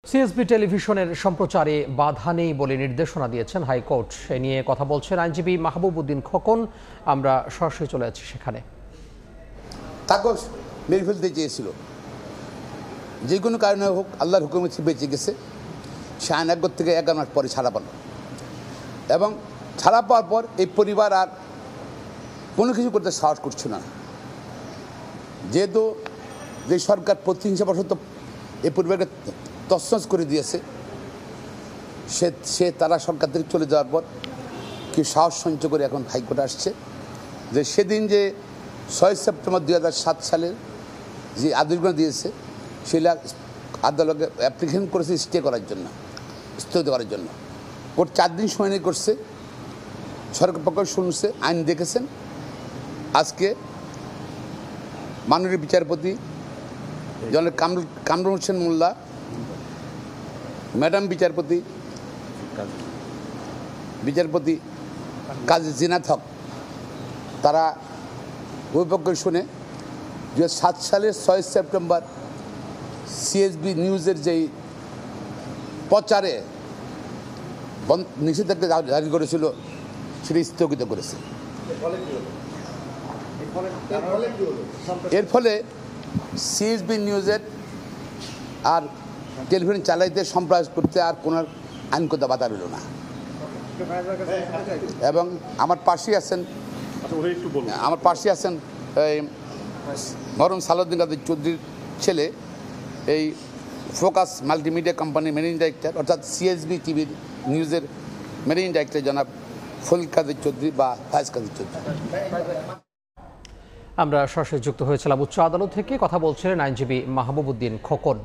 CSB টেলিভিশনের সম্প্রচারে বাধা নেই বলে নির্দেশনা দিয়েছেন হাইকোর্ট। এ নিয়ে কথা বলছেন আইনজীবী মাহবুব উদ্দিন খোকন। আমরা সরাসরি চলে যাচ্ছি সেখানে। কাগজ মেরে ফেলতে চেয়েছিল, যে কোনো কারণে হোক আল্লাহর হুকুমে বেঁচে গেছে। সে আইনাগর থেকে 11 মাস পরে ছাড়া পাল, এবং ছাড়া পাওয়ার পর এই পরিবার আর কোনো কিছু করতে সাহস করছে না। যেহেতু যে সরকার প্রতিহিংসাবশত এই পরিবারকে তছনছ করে দিয়েছে, সে তারা সরকার থেকে চলে যাওয়ার পর কি সাহস সঞ্চয় করে এখন হাইকোর্টে আসছে যে সেদিন যে 6 সেপ্টেম্বর 2007 সালের যে আদেশগুলো দিয়েছে সেটা আদালতে অ্যাপ্লিকেশন করেছে স্টে করার জন্য, স্থগিত করার জন্য। কোর্ট 4 দিন শুনানি করছে, সরকার পক্ষ শুনছে, আইন দেখেছেন। আজকে মাননীয় বিচারপতি জনাব কামরুল হোসেন মোল্লা, ম্যাডাম বিচারপতি কাজী জিনাত হক, তারা উভয়পক্ষ শুনে 2007 সালের 6 সেপ্টেম্বর সিএসবি নিউজের যেই প্রচারে নিষেধাজ্ঞা জারি করেছিল সেটা স্থগিত করেছে। এর ফলে সিএসবি নিউজের আর টেলিভিশন চালাইতে সম্প্রচার করতে আর কোনো আইনগত বাধা রইল না। এবং আমার পাশে আছেন এই মরহুম সালাউদ্দিন কাদের চৌধুরীর ছেলে, এই ফোকাস মাল্টিমিডিয়া কোম্পানির ম্যানেজিং ডাইরেক্টর, অর্থাৎ সিএসবি টিভির নিউজের ম্যানেজিং ডাইরেক্টর জনাব ফজল কাদের চৌধুরী বা ফায়েজ কাদের চৌধুরী। আমরা সরাসরি যুক্ত হয়েছিলাম উচ্চ আদালত থেকে। কথা বলছিলেন আইনজীবী মাহবুব উদ্দিন খোকন।